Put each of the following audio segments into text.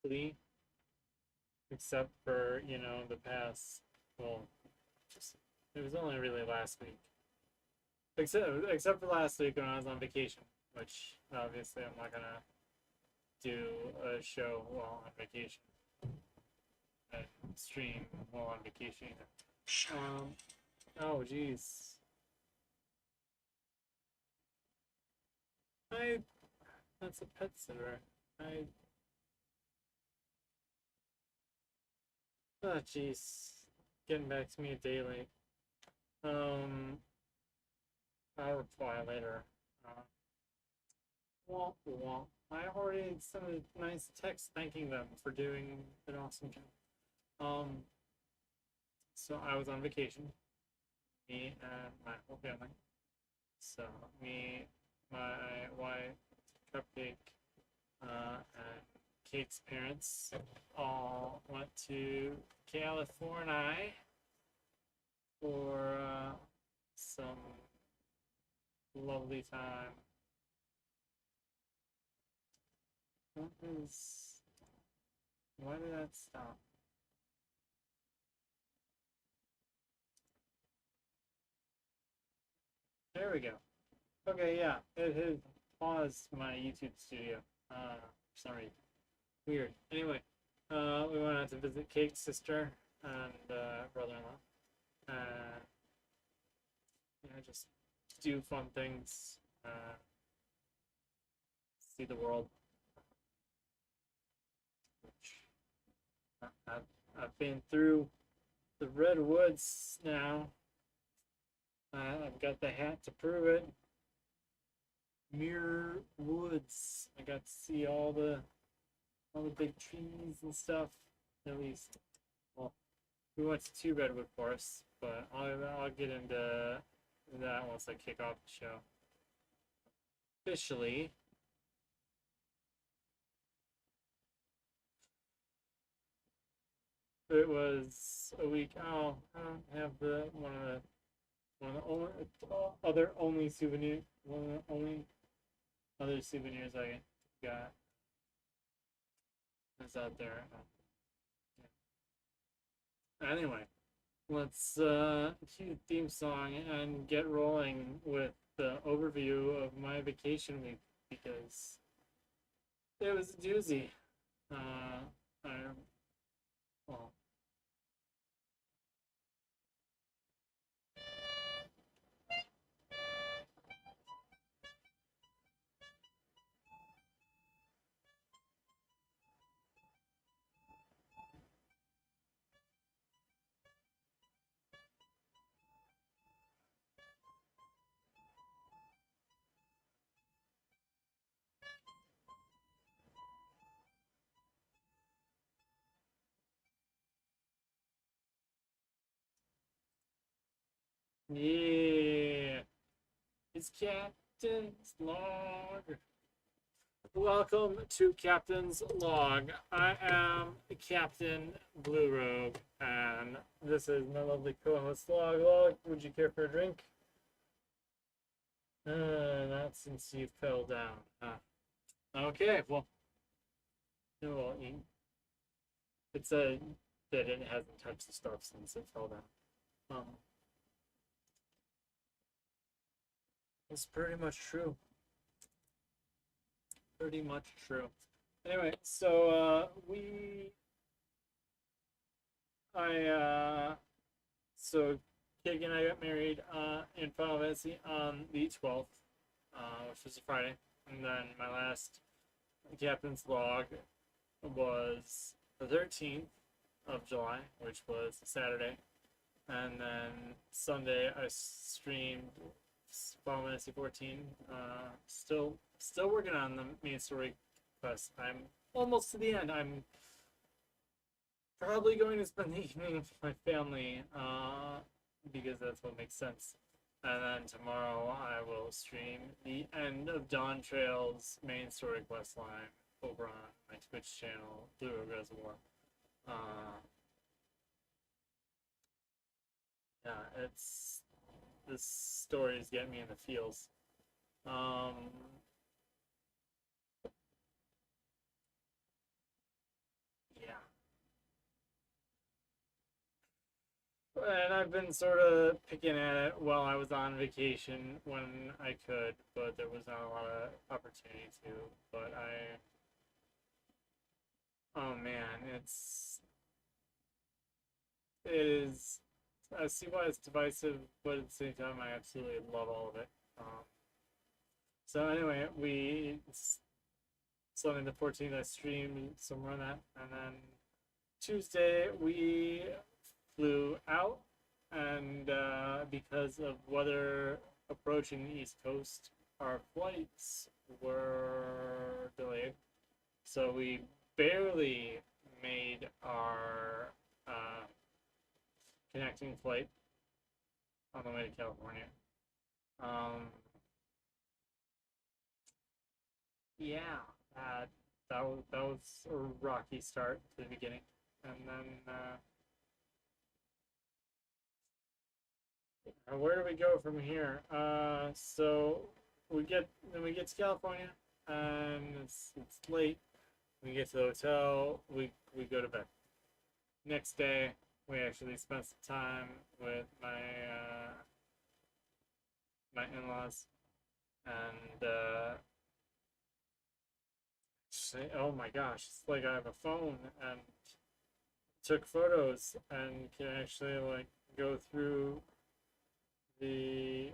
weekly, except for, the past, well, just, it was only really last week. Except for last week when I was on vacation, which obviously I'm not gonna do a show while on vacation and stream while on vacation either. Oh jeez. I That's a pet sitter. I Oh jeez. Getting back to me a day late. Um I'll reply later. Uh, womp womp. I already sent a nice text thanking them for doing an awesome job. So I was on vacation, me and my whole family. So me, my wife, Cupcake, and Cake's parents all went to California for some lovely time. What is? Why did that stop? There we go. Okay, yeah, it had paused my YouTube studio. For some reason. Weird. Anyway, we went out to visit Kate's sister and brother-in-law, and just do fun things, see the world. Which I've been through the redwoods now. I've got the hat to prove it. Mirror Woods. I got to see all the big trees and stuff. At least, well, we went to two redwood forests, but I'll get into that once I kick off the show officially. It was a week. Oh, I don't have the one of the only other souvenirs I got is out there. Yeah. Anyway, let's cue the theme song and get rolling with the overview of my vacation week because it was a doozy. I well, yeah, it's Captain's Log. Welcome to Captain's Log. I am Captain Blue Rogue, and this is my lovely co-host Log. Log, would you care for a drink? Not since you fell down. Okay, well, well, it said that it hasn't touched the stuff since it fell down. It's pretty much true. Pretty much true. Anyway, so so Kig and I got married in Final Fantasy on the 12th, which was a Friday, and then my last captain's log was the 13th of July, which was Saturday, and then Sunday I streamed Final Fantasy 14. Still working on the main story quest. I'm almost to the end. I'm probably going to spend the evening with my family because that's what makes sense. And then tomorrow I will stream the end of Dawn Trail's main story quest line over on my Twitch channel, Blue Reservoir. Yeah, this story is getting me in the feels. And I've been sort of picking at it while I was on vacation when I could, but there was not a lot of opportunity to. But oh man, it is. I see why it's divisive, but at the same time, I absolutely love all of it. So anyway, Sunday the 14th, I streamed somewhere on that, and then Tuesday we flew out, and because of weather approaching the East Coast, our flights were delayed. So we barely made our connecting flight on the way to California. Um, yeah, that was a rocky start to the beginning, and then where do we go from here? So we get to California, and it's late. We get to the hotel. We go to bed. Next day, we actually spent some time with my in-laws, and say, oh my gosh, it's like I have a phone and took photos and can actually like go through the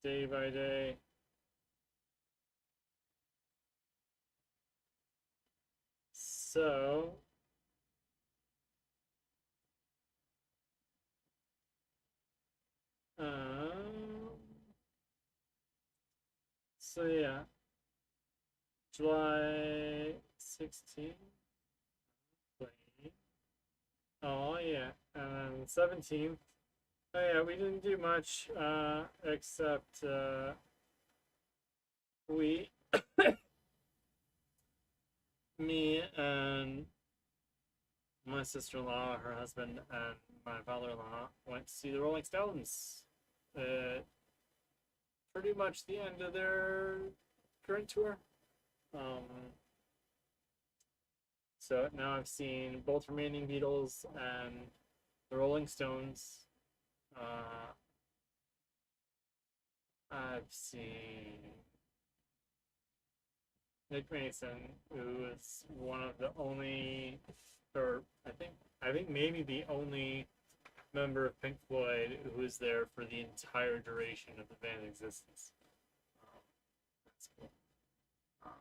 day by day. So, um, so yeah, July 16th. Oh yeah, and then 17th. Oh yeah, we didn't do much except we, me and my sister-in-law, her husband, and my father-in-law went to see the Rolling Stones. Pretty much the end of their current tour. Um, so now I've seen both remaining Beatles and the Rolling Stones. Uh, I've seen Nick Mason, who is one of the only, or I think maybe the only member of Pink Floyd who was there for the entire duration of the band's existence. That's cool. Um,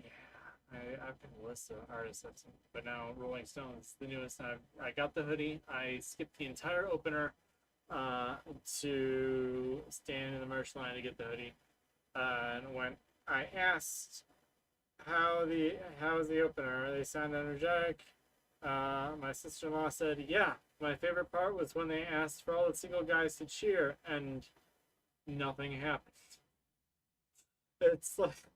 yeah, I've been a list of artists I've seen, but now Rolling Stones, the newest. I got the hoodie. I skipped the entire opener uh, to stand in the merch line to get the hoodie. And when I asked how was the opener, they sound energetic. My sister-in-law said, "Yeah, my favorite part was when they asked for all the single guys to cheer, and nothing happened." It's like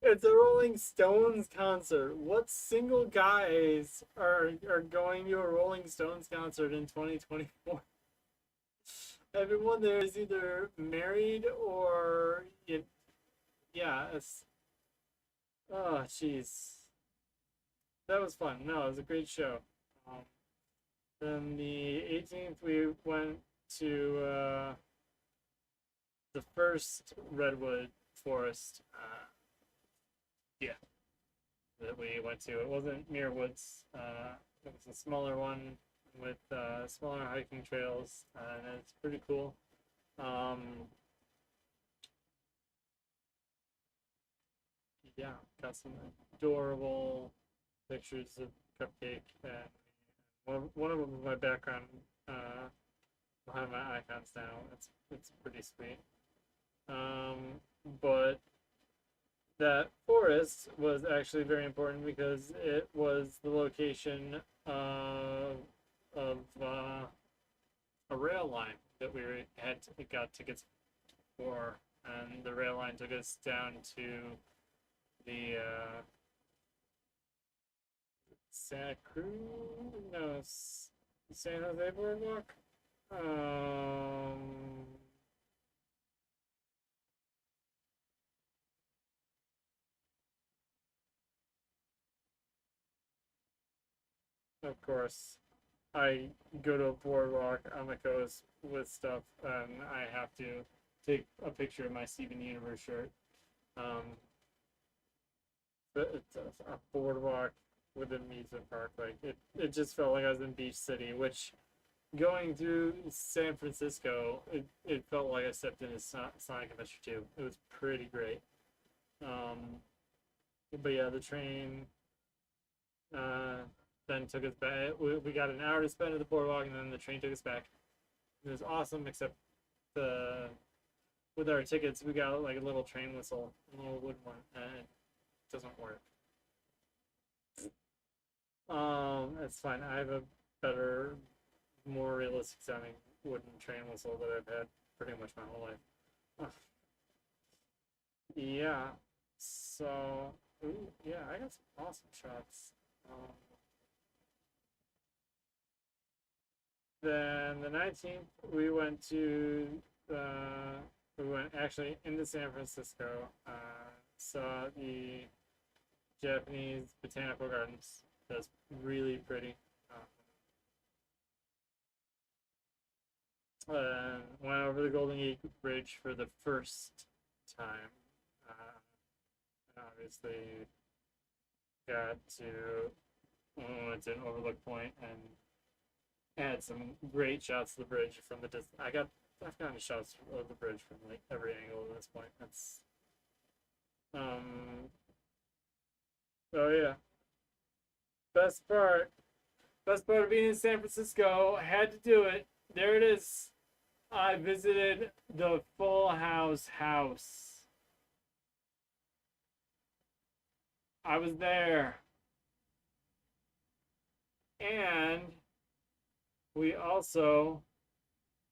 it's a Rolling Stones concert. What single guys are going to a Rolling Stones concert in 2024? Everyone there is either married or yeah. Oh, jeez, that was fun. No, it was a great show. Um, then the 18th, we went to the first redwood forest. Yeah, that we went to. It wasn't Muir Woods. It was a smaller one with smaller hiking trails, and it's pretty cool. Um, yeah, got some adorable pictures of Cupcake, and one of them is my background behind my icons now. It's pretty sweet. Um, but that forest was actually very important because it was the location of a rail line that got tickets for, and the rail line took us down to the Santa Cruz, no, San Jose Boardwalk. Um, of course. I go to a boardwalk on the coast with stuff, and I have to take a picture of my Steven Universe shirt. Um, but it's a boardwalk with an amusement park. Like it just felt like I was in Beach City, which going through San Francisco, it felt like I stepped into Sonic Adventure 2. It was pretty great. Um, but yeah, the train uh, then took us back. We got an hour to spend at the boardwalk, and then the train took us back. It was awesome, except the with our tickets, we got like a little train whistle, a little wooden one, and it doesn't work. It's fine. I have a better, more realistic sounding wooden train whistle that I've had pretty much my whole life. Yeah. So, ooh, yeah, I got some awesome shots. Um, then the 19th, we went actually into San Francisco. Saw the Japanese botanical gardens. That's really pretty. Went over the Golden Gate Bridge for the first time. Obviously, got to went to an overlook point and had some great shots of the bridge from the distance. I've gotten shots of the bridge from like every angle at this point. That's um oh yeah. Best part best part of being in San Francisco, I had to do it. There it is. I visited the Full House house. I was there. And we also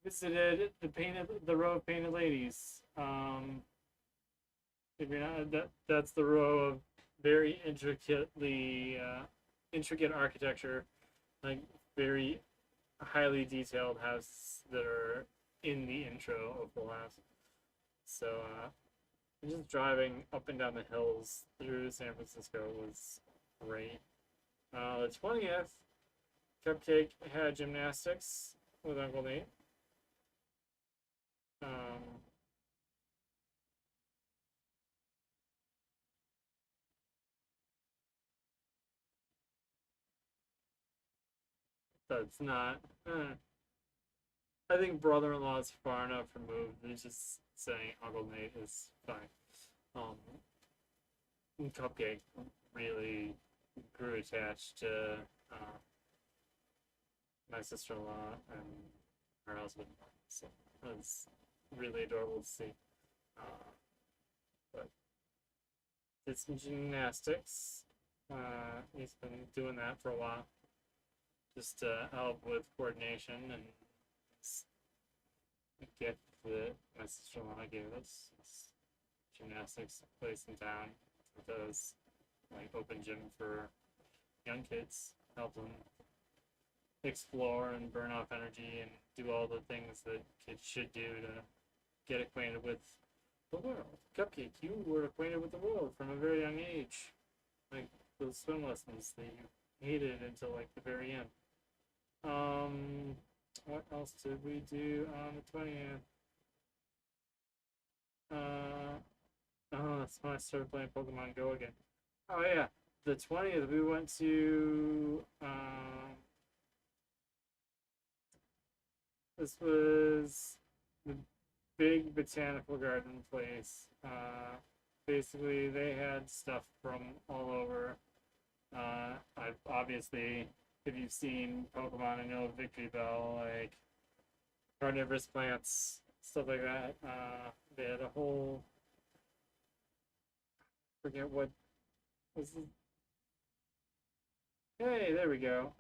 visited the row of painted ladies. If you're not, that's the row of very intricate architecture, like very highly detailed houses that are in the intro of Full House. So just driving up and down the hills through San Francisco was great. The 20th, Cupcake had gymnastics with Uncle Nate. Um, that's not. I think brother-in-law is far enough removed. He's just saying Uncle Nate is fine. Um, Cupcake really grew attached to uh, my sister-in-law and her husband, so it was really adorable to see. Uh, but did some gymnastics. He's been doing that for a while, just to help with coordination and a gift that my sister-in-law gave us. It's gymnastics place in town that does like open gym for young kids, help them explore and burn off energy and do all the things that kids should do to get acquainted with the world. Cupcake, you were acquainted with the world from a very young age, like those swim lessons that you hated until like the very end. What else did we do on the 20th? That's when I started playing Pokemon Go again. Oh yeah, the 20th we went to this was the big botanical garden place. Basically, they had stuff from all over. I obviously, if you've seen Pokemon, I know Victory Bell, like carnivorous plants, stuff like that. They had a whole forget what was. Hey, there we go.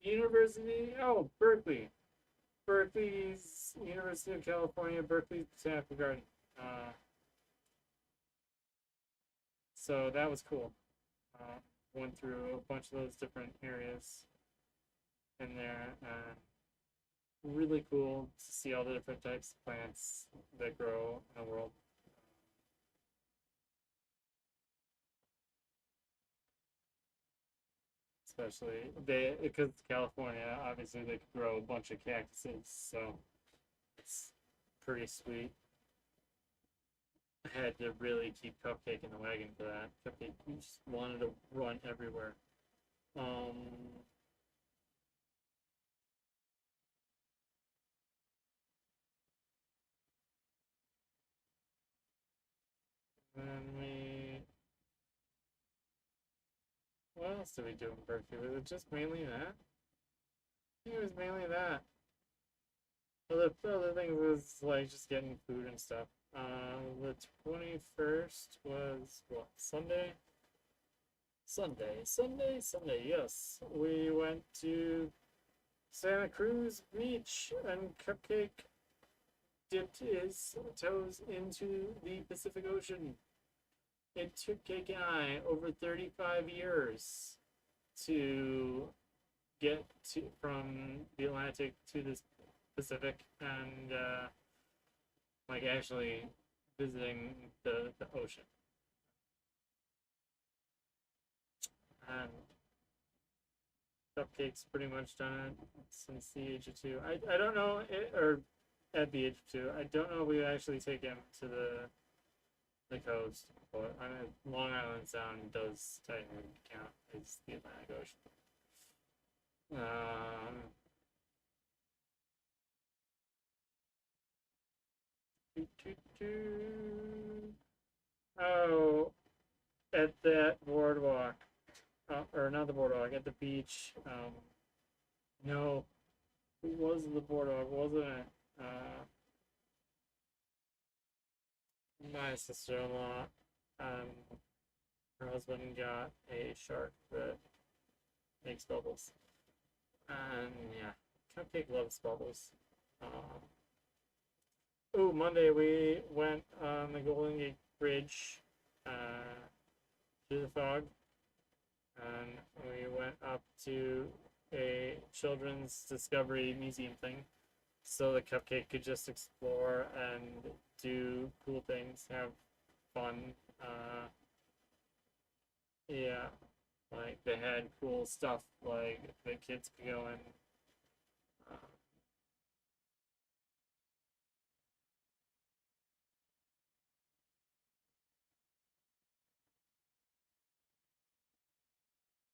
University. Oh, Berkeley. Berkeley's University of California, Berkeley's Botanical Garden. Uh, so that was cool. Went through a bunch of those different areas in there, and really cool to see all the different types of plants that grow in the world. especially because it's California. Obviously, they could grow a bunch of cactuses, so it's pretty sweet. I had to really keep Cupcake in the wagon for that. Cupcake just wanted to run everywhere. Um, then we what else did we do in Berkeley? Was it just mainly that? I think it was mainly that. Other things was like just getting food and stuff. The 21st was what? Sunday? Sunday, yes. We went to Santa Cruz Beach and Cupcake dipped his toes into the Pacific Ocean. It took Cake and I over 35 years to get to from the Atlantic to the Pacific and like actually visiting the ocean. And Cupcake's pretty much done it since the age of two. I don't know it, or at the age of two. I don't know if we actually take him to the coast, but I mean Long Island Sound does technically count as the Atlantic Ocean. Um, doo, doo, doo. Oh, at that boardwalk, or not the boardwalk, at the beach. No, it was the boardwalk, wasn't it? My sister-in-law, um, her husband got a shark that makes bubbles, and yeah, Cupcake loves bubbles. Um, oh, Monday we went on the Golden Gate Bridge through the fog, and we went up to a children's discovery museum thing so the Cupcake could just explore and do cool things, have fun. Yeah, like they had cool stuff like the kids could go in. Uh,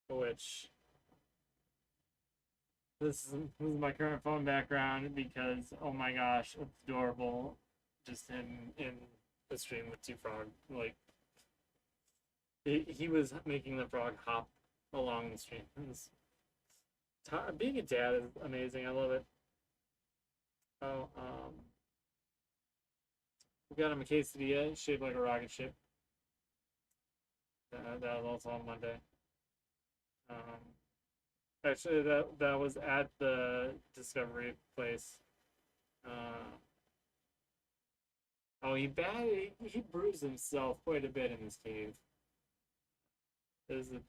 which this is my current phone background because oh my gosh, it's adorable. Just in the stream with two frog. Like he was making the frog hop along the stream. Being a dad is amazing. I love it. Oh, we got him a quesadilla shaped like a rocket ship. That was also on Monday. Um, actually, that was at the Discovery place. Uh, oh, he bruised himself quite a bit in this cave. There's a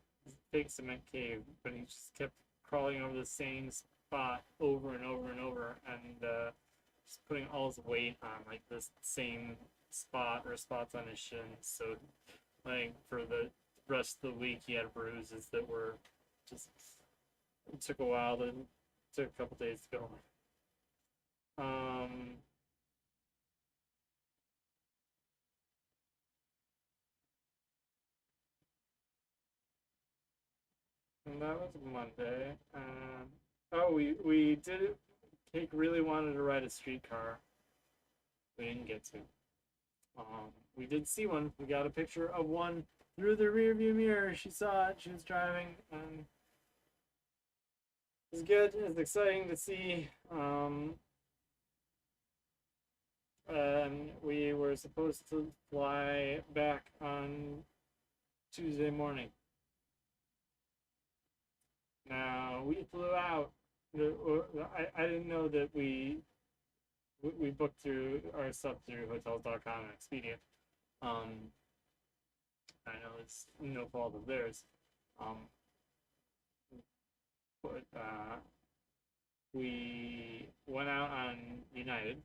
big cement cave, but he just kept crawling over the same spot over and over and over, and just putting all his weight on like this same spot or spots on his shins. So, like for the rest of the week, he had bruises that were just. It took a while. To, took a couple days to go. Um, and that was Monday. Oh, we did it. Cake really wanted to ride a streetcar. We didn't get to. We did see one. We got a picture of one through the rearview mirror. She saw it. She was driving, and it was good. It was exciting to see. And we were supposed to fly back on Tuesday morning. Now we flew out. I didn't know that we booked through our stuff through hotels.com and Expedia. Um, I know it's no fault of theirs. Um, but we went out on United,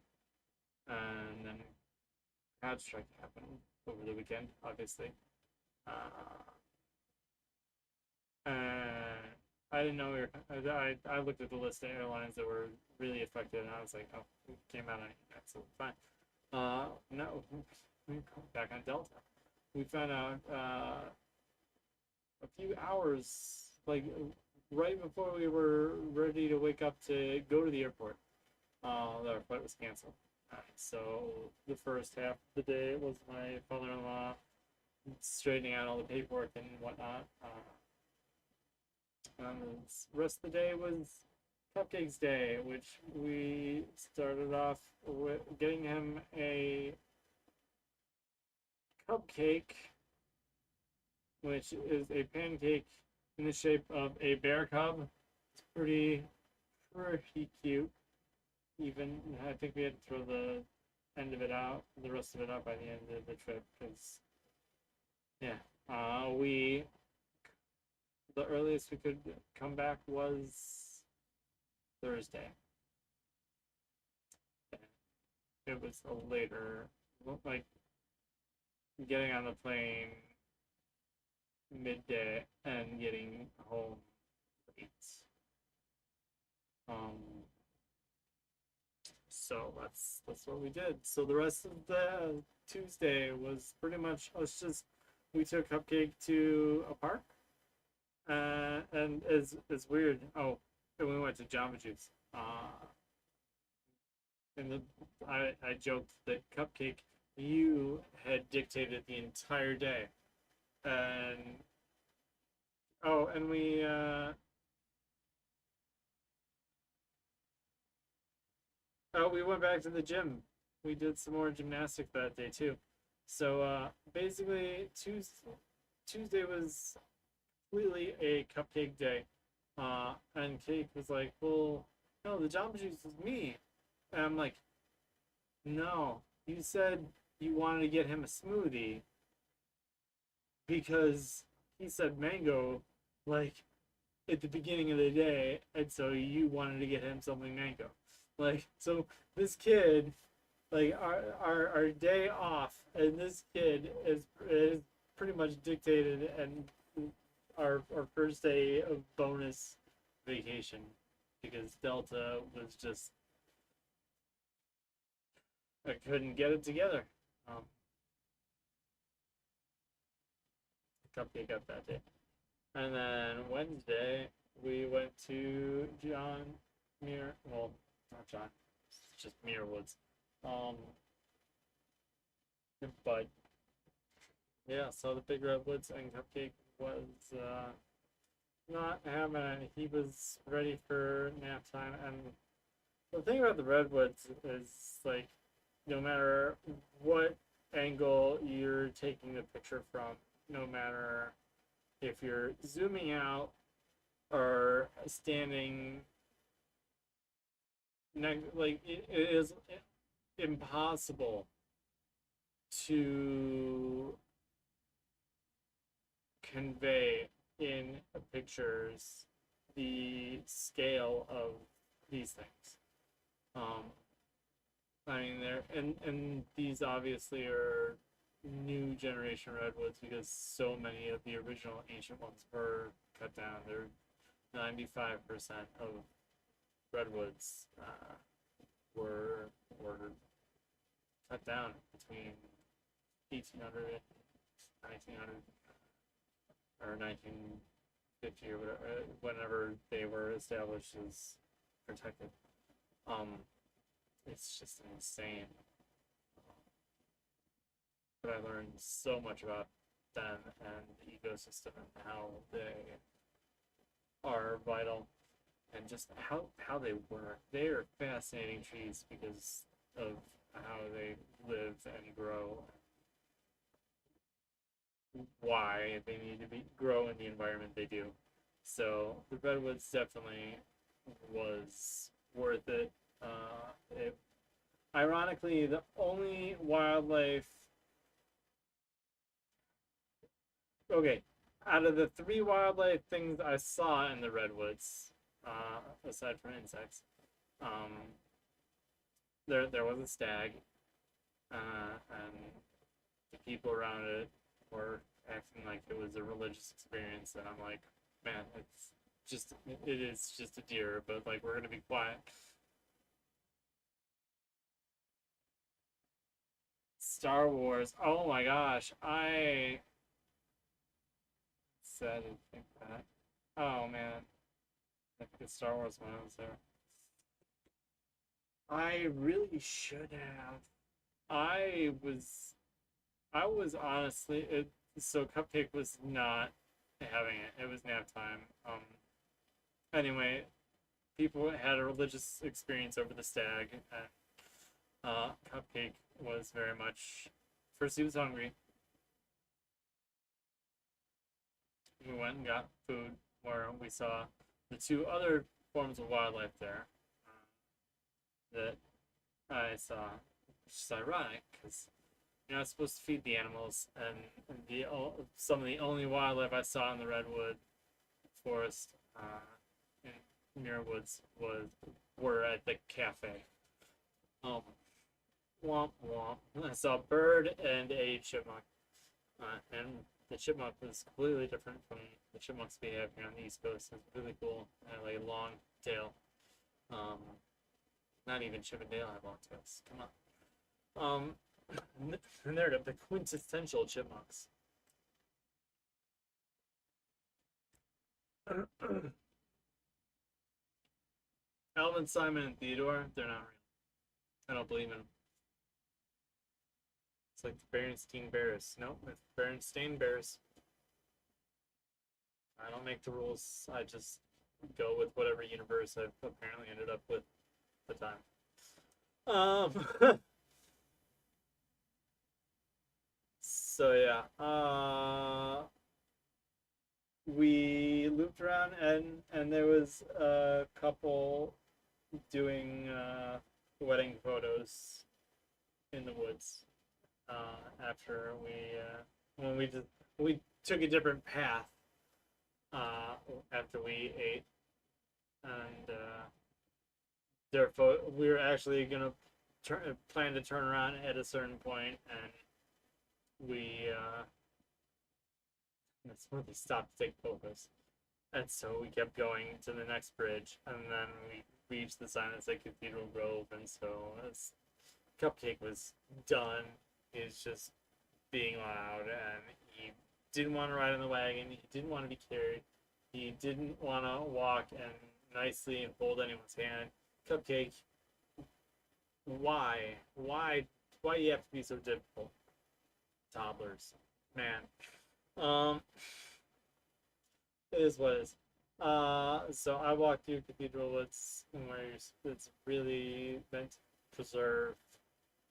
and then CrowdStrike happened over the weekend, obviously. Uh, and I didn't know we were. I looked at the list of airlines that were really affected, and I was like, oh, we came out on that, so fine. No, we back on Delta. We found out a few hours, like right before we were ready to wake up to go to the airport, that our flight was canceled. So the first half of the day was my father-in-law straightening out all the paperwork and whatnot. The rest of the day was Cupcakes Day, which we started off with getting him a cupcake, which is a pancake in the shape of a bear cub. It's pretty cute. Even I think we had to throw the rest of it out by the end of the trip because yeah, we the earliest we could come back was Thursday. It was a later, like getting on the plane midday and getting home late. Um, so that's what we did. So the rest of the Tuesday was pretty much us just we took Cupcake to a park, and it's weird. Oh, and we went to Jamba Juice. And I joked that Cupcake you had dictated the entire day, and oh, and we went back to the gym. We did some more gymnastics that day too. So basically, Tuesday was completely a cupcake day. And Cake was like, "Well, no, the Jamba Juice is me," and I'm like, "No, you said you wanted to get him a smoothie because he said mango, like at the beginning of the day, and so you wanted to get him something mango." Like, so this kid, like our day off, and this kid is pretty much dictated, and our first day of bonus vacation because Delta was just I couldn't get it together. Um, Cupcake up that day, and then Wednesday we went to John Muir. Well, not John. It's just Muir Woods. Um, but yeah, so the big redwoods and Cupcake was not having it. He was ready for nap time, and the thing about the redwoods is like no matter what angle you're taking the picture from, no matter if you're zooming out or standing like it is impossible to convey in pictures the scale of these things. Um, I mean, and these obviously are new generation redwoods because so many of the original ancient ones were cut down. They're 95% of redwoods were cut down between 1800 and 1900 or 1950 or whatever, whenever they were established as protected. It's just insane. But I learned so much about them and the ecosystem and how they are vital and just how they work. They are fascinating trees because of how they live and grow, why they need to be grow in the environment they do. So the redwoods definitely was worth it. It ironically the only wildlife. Okay, out of the three wildlife things I saw in the redwoods, aside from insects, um, there was a stag, and the people around it were acting like it was a religious experience, and I'm like, man, it's just it is just a deer, but like we're gonna be quiet. Star Wars. Oh my gosh, I said I think that. Oh man, I think it's Star Wars when I was there. I really should have. I was I was honestly so Cupcake was not having it. It was nap time. Anyway, people had a religious experience over the stag, and Cupcake was very much. First, he was hungry. We went and got food where we saw the two other forms of wildlife there that I saw, which is ironic because you're not supposed to feed the animals, and the some of the only wildlife I saw in the redwood forest in Muirwoods were at the cafe. Um, womp womp. I saw a bird and a chipmunk, and the chipmunk was completely different from the chipmunks we have here on the East Coast. It's really cool. It had like a long tail. Um, Not even Chip and Dale have long tails. Come on. And they're the quintessential chipmunks. Alvin, Simon, and Theodore, they're not real. I don't believe in them. It's like the Berenstein Bears. No, it's Berenstein Bears. I don't make the rules. I just go with whatever universe I've apparently ended up with at the time. So yeah. We looped around, and there was a couple doing wedding photos in the woods after when we took a different path after we ate, and therefore we were actually gonna plan to turn around at a certain point, and we that's where they stopped to take photos. And so we kept going to the next bridge, and then we reached the sign that said Cathedral Grove, and so as Cupcake was done, he was just being loud, and he didn't want to ride in the wagon, he didn't want to be carried, he didn't want to walk and nicely hold anyone's hand. Cupcake, why? Why do you have to be so difficult? Toddlers. Man. Um, it is what it is. So I walked through Cathedral Woods, where it's really meant to preserve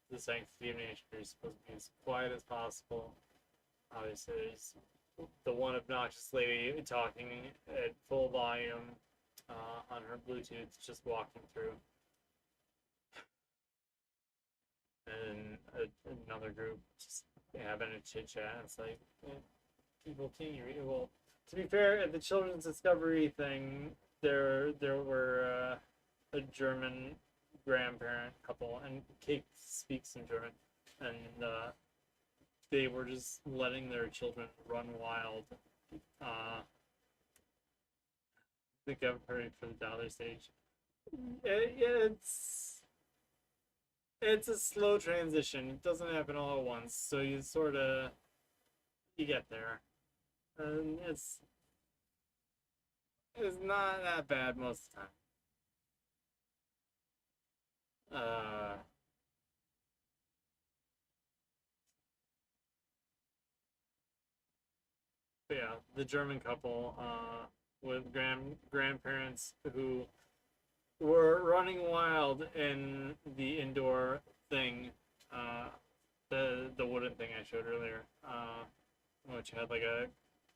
the sanctity of nature. You're supposed to be as quiet as possible. Obviously, there's the one obnoxious lady talking at full volume on her Bluetooth, just walking through, and another group just having a chit chat. It's like, people can't read. Well, to be fair, at the children's discovery thing, there were a German grandparent couple, and Kate speaks some German, and they were just letting their children run wild. I think I've heard for the dollar stage. It's a slow transition. It doesn't happen all at once, so you get there, and it's not that bad most of the time. But yeah, the German couple with grandparents who were running wild in the indoor thing, uh, the wooden thing I showed earlier, which had like a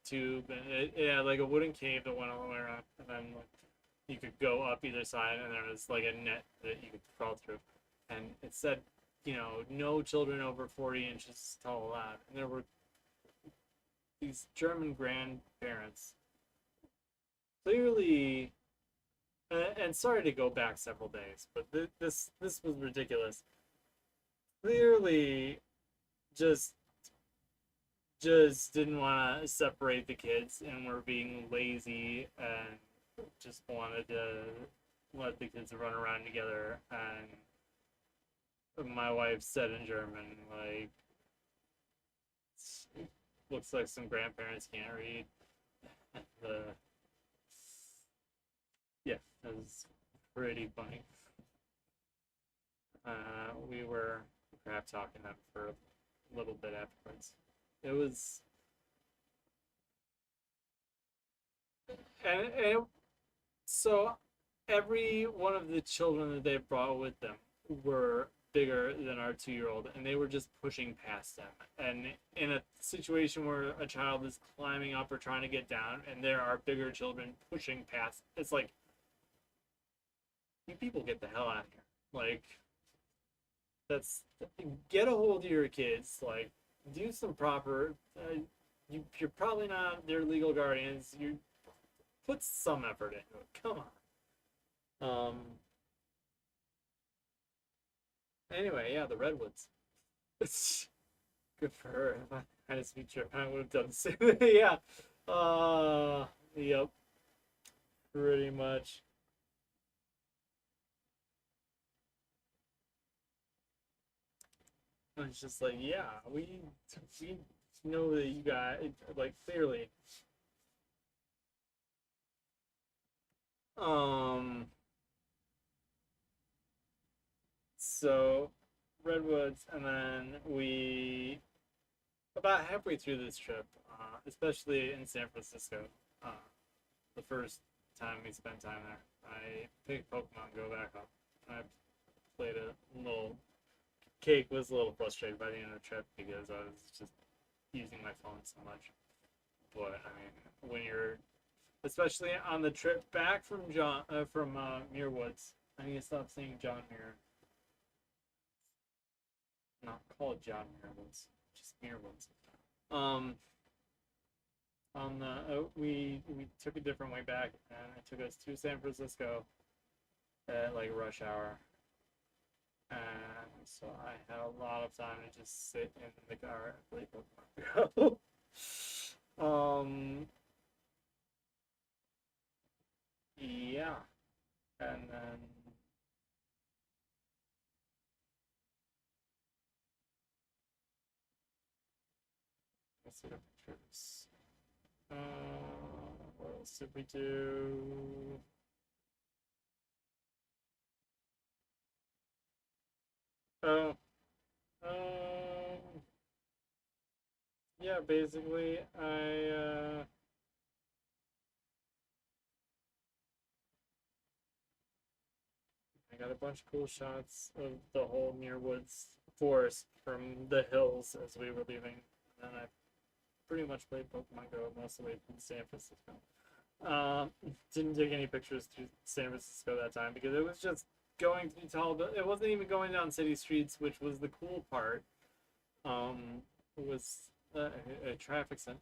tube, and it had like a wooden cave that went all the way around, and then like you could go up either side, and there was like a net that you could crawl through, and it said, no children over 40 inches tall allowed, and there were these German grandparents clearly, and sorry to go back several days, but this was ridiculous. Clearly, just didn't want to separate the kids and were being lazy and just wanted to let the kids run around together, and my wife said in German, like, looks like some grandparents can't read. The Yeah, it was pretty funny. We were crap talking them for a little bit afterwards. It was, and so every one of the children that they brought with them were bigger than our 2 year old, and they were just pushing past them. And in a situation where a child is climbing up or trying to get down, and there are bigger children pushing past, it's like, you people get the hell out of here. Like, that's get a hold of your kids. Like, do some proper. You're probably not their legal guardians. You put some effort into it. Come on. Anyway, yeah, the redwoods. It's good for her. If I had a speech, I would have done the same thing. Yeah. Yep. Pretty much. It's just like, yeah, we know that you got, like, clearly. Um. So redwoods, and then we about halfway through this trip, especially in San Francisco, uh, the first time we spent time there, I picked Pokemon Go back up. I played a little. Cake was a little frustrated by the end of the trip because I was just using my phone so much. But I mean, when you're, especially on the trip back from Muir Woods, I need to stop saying John Muir, not called John Muir Woods, just Muir Woods. Um, on the we took a different way back, and it took us to San Francisco at like rush hour, and so I had a lot of time to just sit in the car and play Pokemon Go. um, yeah, and then let's see the pictures. What else did we do? Oh, um, yeah, basically, I got a bunch of cool shots of the whole Muir Woods forest from the hills as we were leaving. And then I pretty much played Pokemon Go most of the way from San Francisco. Um, didn't take any pictures through San Francisco that time because it was just going through tall. It wasn't even going down city streets, which was the cool part. It was a traffic center.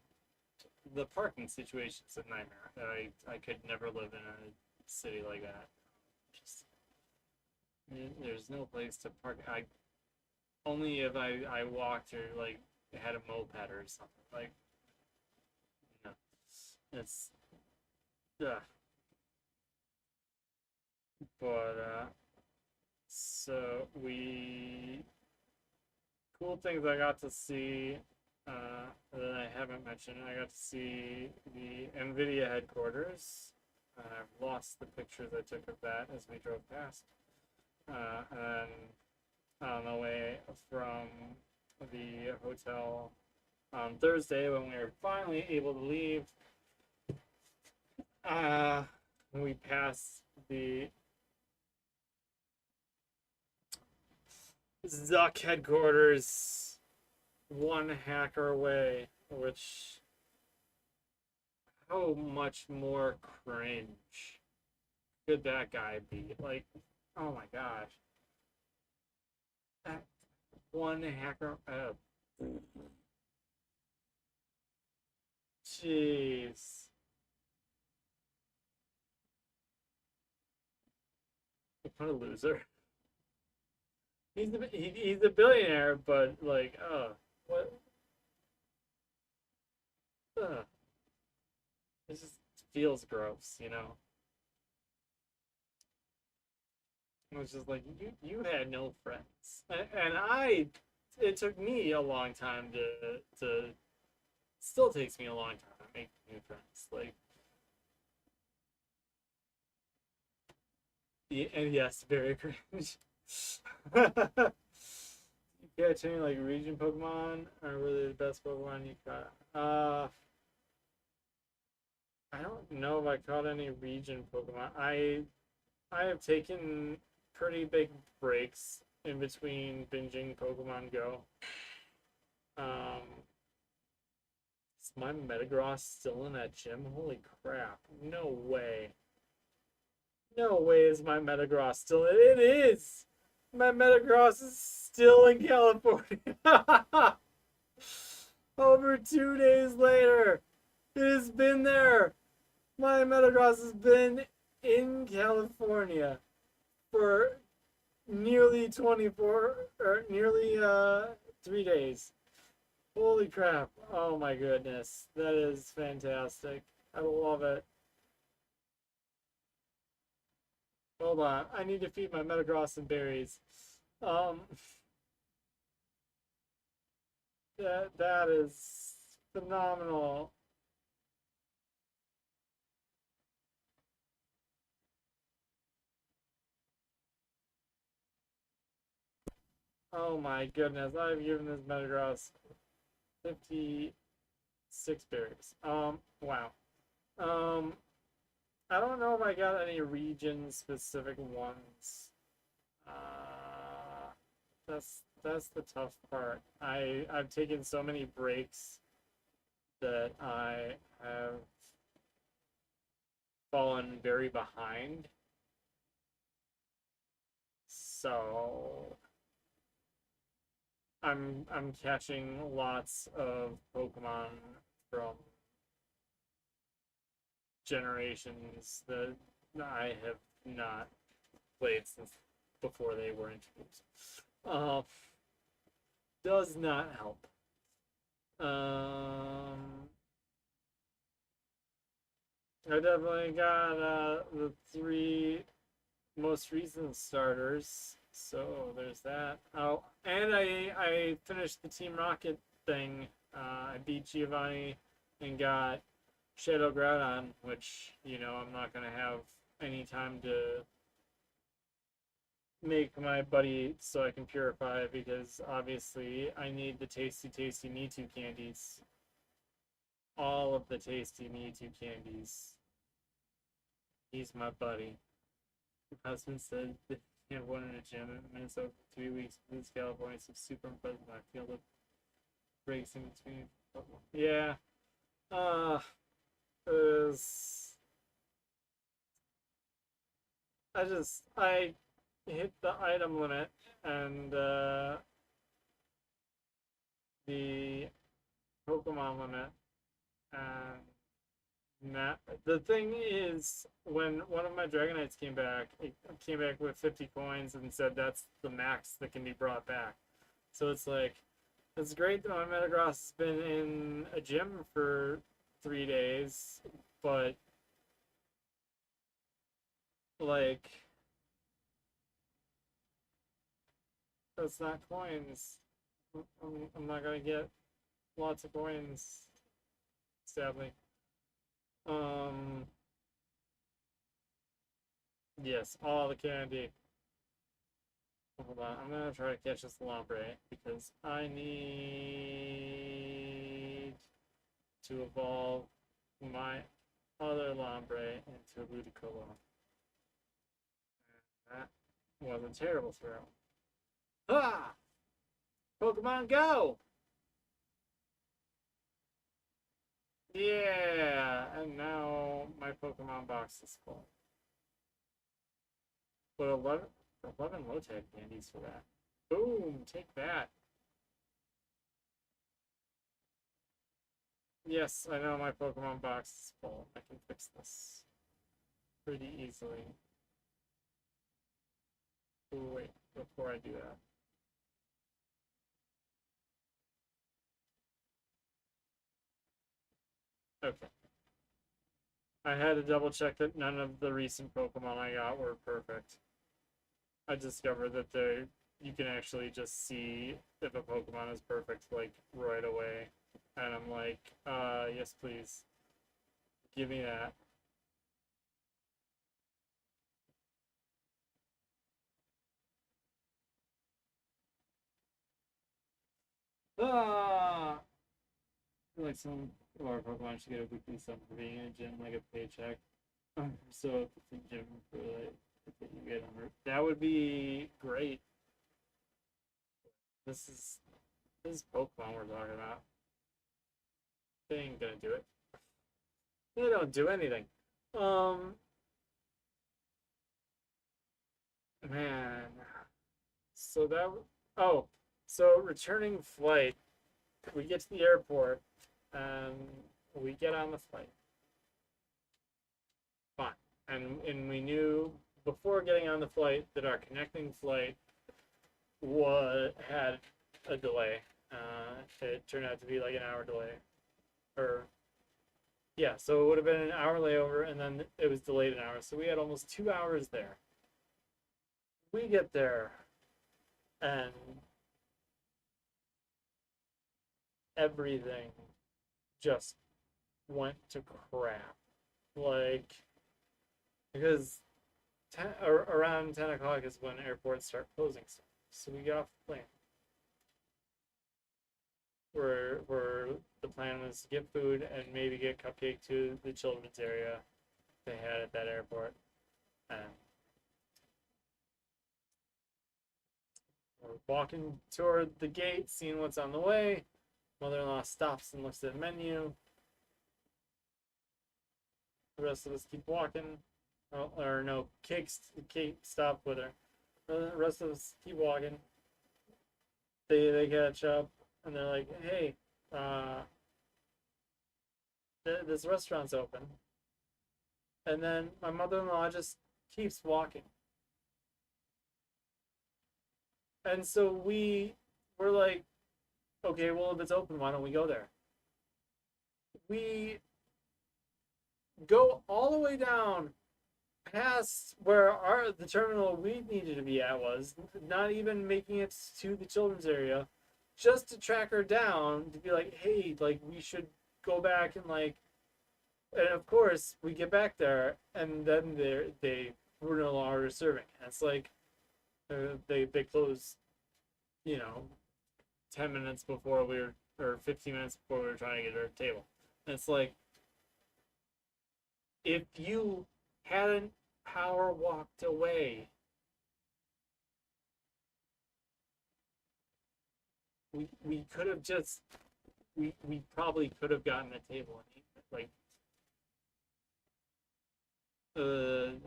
The parking situation's a nightmare. I could never live in a city like that. Just there's no place to park. I only if I walked or like had a moped or something. Like, no, it's yeah. But so we cool things I got to see that I haven't mentioned. I got to see the NVIDIA headquarters. I've lost the pictures I took of that as we drove past. And on the way from the hotel on Thursday when we were finally able to leave, uh, we passed the Zuck headquarters one hacker away, which how much more cringe could that guy be? Like, oh my gosh. That one hacker. Jeez. What a loser. He's a billionaire, but like, what? Uh, this just feels gross, you know. It was just like you had no friends, and it took me a long time to still takes me a long time to make new friends. Like, and yes, very cringe. You catch any like region Pokemon are really the best Pokemon you caught? I don't know if I caught any region Pokemon. I have taken pretty big breaks in between binging Pokemon Go. Um, is my Metagross still in that gym? Holy crap! No way! No way is my Metagross still. It is. My Metagross is still in California. Over 2 days later, it has been there. My Metagross has been in California for nearly 24 or nearly 3 days. Holy crap. Oh my goodness. That is fantastic. I love it. Hold on. I need to feed my Metagross some berries. Um that is phenomenal. Oh my goodness. I've given this Metagross 56 berries. Wow. Um I don't know if I got any region specific ones. Uh, that's the tough part. I've taken so many breaks that I have fallen very behind. So I'm catching lots of Pokemon from generations that I have not played since before they were introduced. Uh, does not help. I definitely got the three most recent starters, so there's that. Oh, and I finished the Team Rocket thing. I beat Giovanni and got Shadow Groudon, which I'm not gonna have any time to make my buddy so I can purify it because obviously I need the tasty tasty Mewtwo candies. All of the tasty Mewtwo candies. He's my buddy. My husband said that he had one in a gym in Minnesota for 3 weeks. Moved to California, so super impressed with my field of breaks in between. Yeah. Uh is I hit the item limit and the Pokemon limit and that the thing is when one of my Dragonites came back, it came back with 50 coins and said that's the max that can be brought back. So it's like it's great that my Metagross has been in a gym for 3 days, but like that's not coins. I'm not gonna get lots of coins, sadly. Um, yes, all the candy. Hold on, I'm gonna try to catch this Lombre because I need to evolve my other Lombre into a Ludicolo. And that was a terrible throw. Ah! Pokemon Go! Yeah! And now my Pokemon box is full. But 11 low tag candies for that. Boom! Take that. Yes, I know my Pokemon box is full. I can fix this pretty easily. Ooh, wait, before I do that. Okay. I had to double check that none of the recent Pokemon I got were perfect. I discovered that there you can actually just see if a Pokemon is perfect like right away. And I'm like, yes please. Give me that. Ah, I feel like some of our Pokemon should get a weekly sub for being in a gym, like a paycheck. So if it's a gym for like if you get them, that would be great. This is this is Pokemon we're talking about. They ain't gonna do it. They don't do anything. Um, man. So that. Oh, so returning flight. We get to the airport, and we get on the flight. Fine, and we knew before getting on the flight that our connecting flight was had a delay. It turned out to be like an hour delay, or yeah, so it would have been an hour layover, and then it was delayed an hour. So we had almost 2 hours there. We get there, and everything just went to crap. Like, because around 10 o'clock is when airports start closing. So we get off the plane. Where the plan was to get food and maybe get cupcake to the children's area they had at that airport. And we're walking toward the gate, seeing what's on the way. Mother-in-law stops and looks at the menu. The rest of us keep walking. Oh, or no, Kate stopped with her. The rest of us keep walking. They catch up and they're like, "Hey, uh, this restaurant's open." And then my mother-in-law just keeps walking. And so were like, okay, well, if it's open, why don't we go there? We go all the way down past where the terminal we needed to be at was, not even making it to the children's area, just to track her down to be like, hey, like we should go back and like, and of course we get back there and then they were no longer serving. And it's like they close, you know, 10 minutes before we were, or 15 minutes before we were trying to get our table. And it's like, if you hadn't power walked away, we could have just we probably could have gotten a table and eaten it. Like and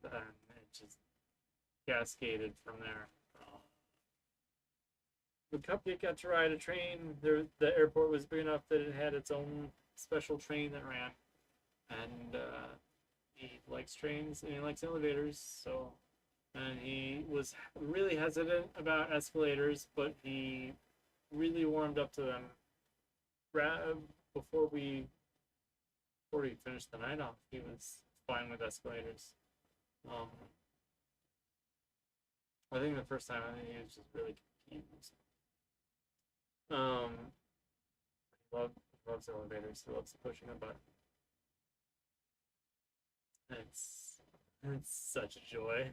it just cascaded from there. The Cupcake got to ride a train. The airport was big enough that it had its own special train that ran, and he likes trains and he likes elevators. So, and he was really hesitant about escalators, but he really warmed up to them before we finished the night off. He was fine with escalators. Um, I think the first time I think he was just really confused. He loves elevators. He loves pushing a button. It's it's such a joy.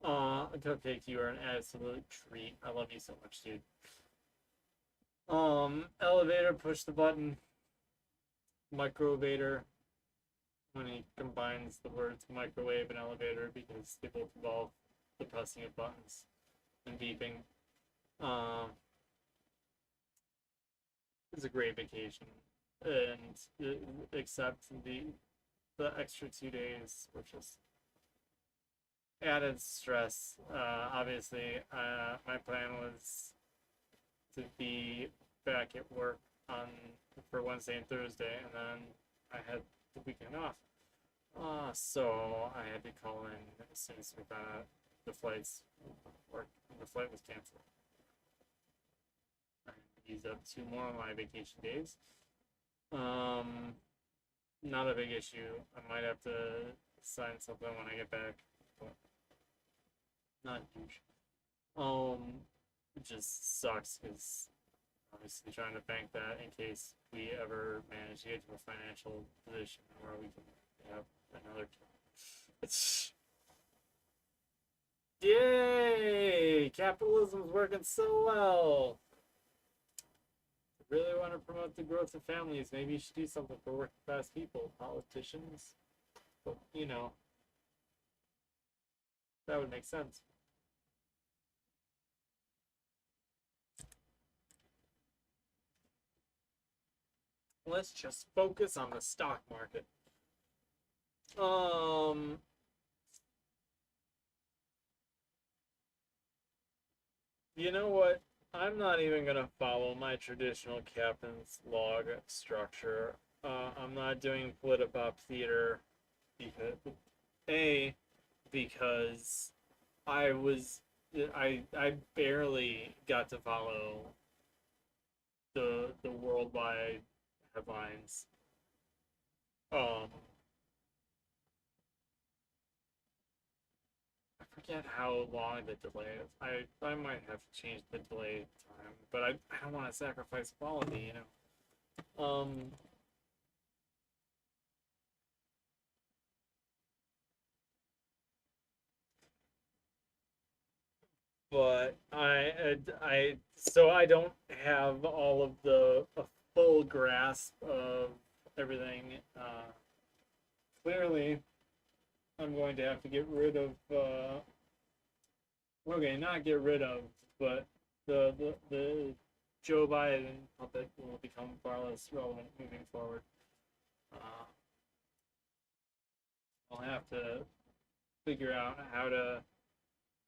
Cupcake, you are an absolute treat. I love you so much, dude. Elevator, push the button. Microvator, when he combines the words microwave and elevator because they both involve the pressing of buttons and beeping. Um, it's a great vacation, and except the extra 2 days, which is added stress. Obviously, my plan was to be back at work on for Wednesday and Thursday, and then I had the weekend off. So I had to call in as soon as we found out the flights or the flight was canceled. I used up 2 more of my vacation days. Um, Not a big issue. I might have to sign something when I get back. But not huge. It just sucks because obviously trying to bank that in case we ever manage to get to a financial position where we can have another kid. It's yay! Capitalism's working so well. Really want to promote the growth of families. Maybe you should do something for working class people, politicians. But that would make sense. Let's just focus on the stock market. Um, you know what? I'm not even gonna follow my traditional captain's log structure. I'm not doing Politipop theater because a because I was I barely got to follow the worldwide headlines. Um, I forget how long the delay is. I might have to change the delay time, but I don't want to sacrifice quality, you know. But I so I don't have all of the a full grasp of everything. Clearly, I'm going to have to get rid of. Okay, not get rid of, but the Joe Biden puppet will become far less relevant moving forward. Uh, I'll have to figure out how to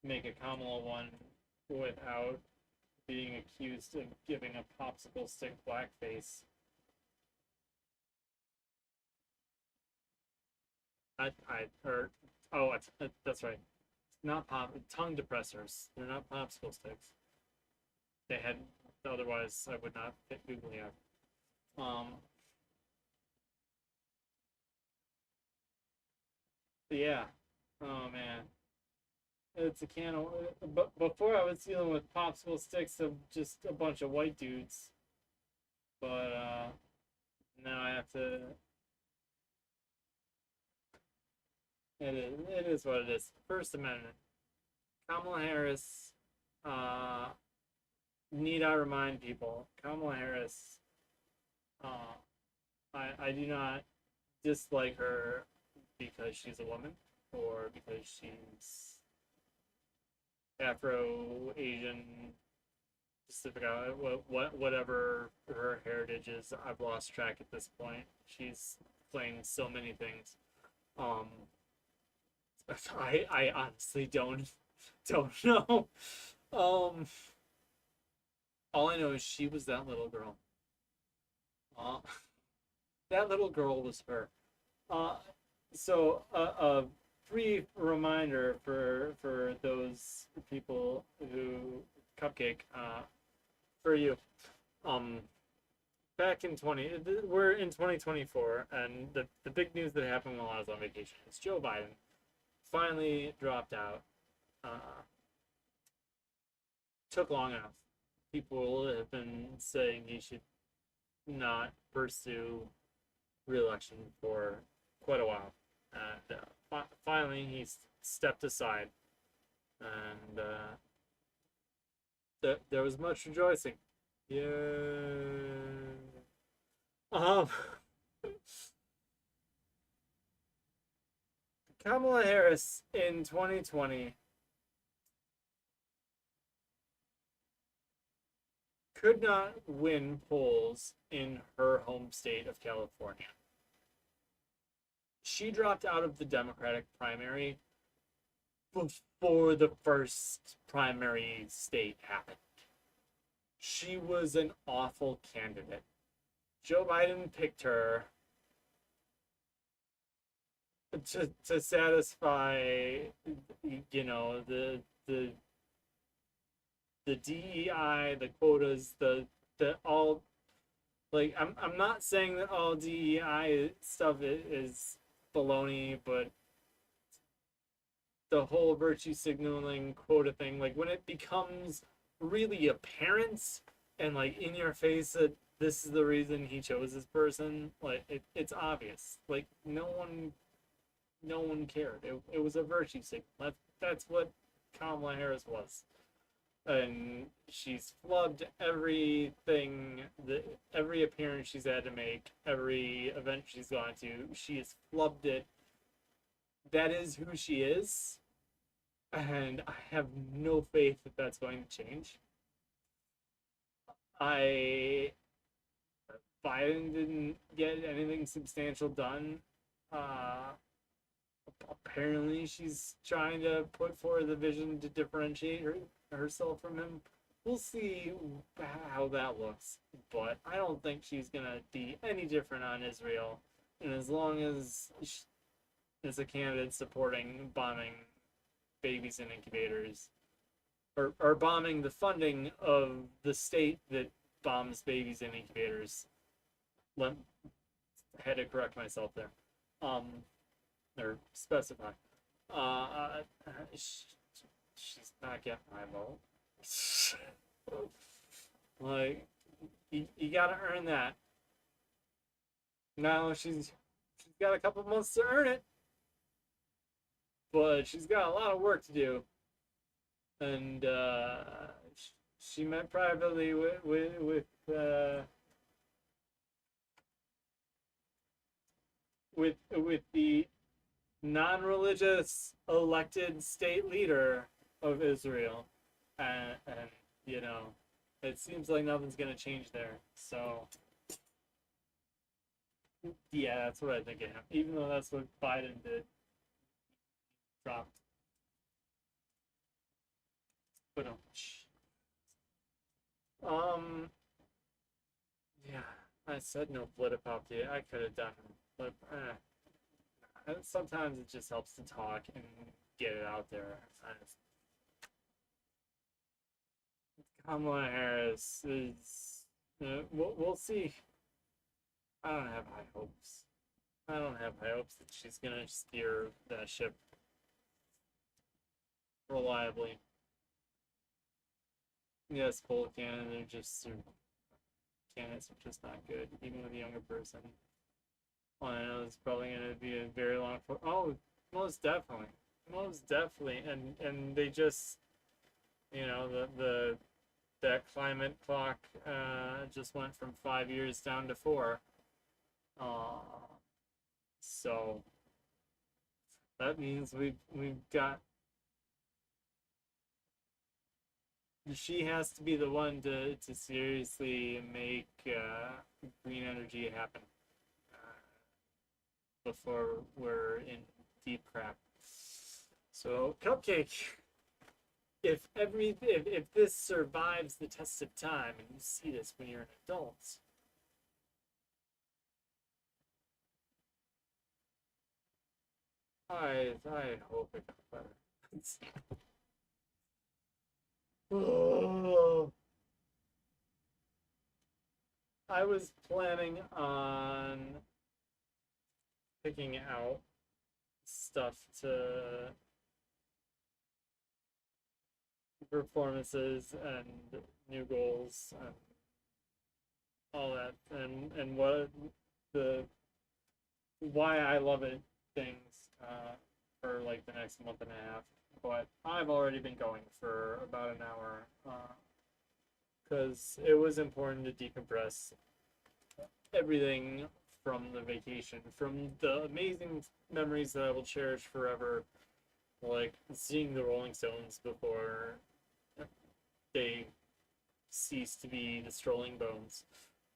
make a Kamala one without being accused of giving a popsicle stick blackface. Or oh, that's right. Not pop tongue depressors. They're not popsicle sticks. They had otherwise I would not fit googly out. Yeah. Oh man, it's a can of. But before I was dealing with popsicle sticks of just a bunch of white dudes, but now I have to. It is what it is. First Amendment. Kamala Harris. Uh, need I remind people? Kamala Harris. Uh, I do not dislike her because she's a woman or because she's Afro Asian Pacific whatever her heritage is. I've lost track at this point. She's playing so many things. Um, I honestly don't know. Um, all I know is she was that little girl. Uh, that little girl was her. Uh, so a brief reminder for those people who cupcake for you. Um, back in we're in 2024, and the big news that happened while I was on vacation is Joe Biden finally dropped out. Uh, took long enough. People have been saying he should not pursue re-election for quite a while, and finally he stepped aside, and there was much rejoicing. Yeah. Um, Kamala Harris in 2020 could not win polls in her home state of California. She dropped out of the Democratic primary before the first primary state happened. She was an awful candidate. Joe Biden picked her to satisfy, you know, the DEI, the quotas, the all like I'm not saying that all DEI stuff is baloney, but the whole virtue signaling quota thing, like when it becomes really apparent and like in your face that this is the reason he chose this person, like it's obvious. Like no one cared. It was a virtue signal. That's what Kamala Harris was. And she's flubbed everything, every appearance she's had to make, every event she's gone to. She has flubbed it. That is who she is, and I have no faith that that's going to change. I Biden didn't get anything substantial done. Uh, Apparently, she's trying to put forward the vision to differentiate herself from him. We'll see how that looks, but I don't think she's gonna be any different on Israel. And as long as is a candidate supporting bombing babies in incubators, or bombing the funding of the state that bombs babies in incubators. I had to correct myself there. Or specify. Uh, she's not getting my vote. Like, you gotta earn that. Now she's got a couple months to earn it, but she's got a lot of work to do, and she met privately with the non-religious elected state leader of Israel, and you know, it seems like nothing's gonna change there. So yeah, that's what I think of him. Even though that's what Biden did, dropped. But yeah, I said no politicopy. I could have done, but sometimes it just helps to talk and get it out there. Kamala Harris is. We'll see. I don't have high hopes. I don't have high hopes that she's gonna steer that ship reliably. Yes, both candidates are just not good, even with a younger person. Well, I know it's probably gonna be a very long. Oh, most definitely, and they just, the that climate clock just went from 5 years down to 4. Uh, so that means we've got. She has to be the one to seriously make green energy happen before we're in deep crap. So, Cupcake, if this survives the test of time, and you see this when you're an adult, I hope it got better. Oh, I was planning on picking out stuff to performances and new goals and all that, and what the why I love it things for like the next month and a half. But I've already been going for about an hour because it was important to decompress everything from the vacation, from the amazing memories that I will cherish forever, like seeing the Rolling Stones before they cease to be the Strolling Bones.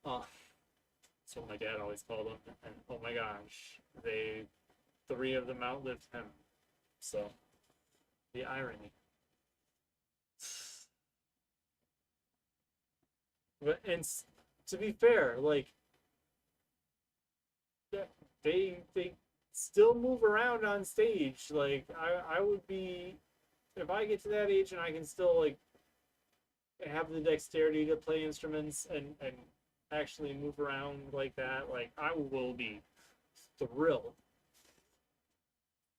That's what my dad always called them. And oh my gosh, three of them outlived him. So the irony. But and to be fair, like they still move around on stage. Like I would be, if I get to that age and I can still like have the dexterity to play instruments and actually move around like that, like I will be thrilled.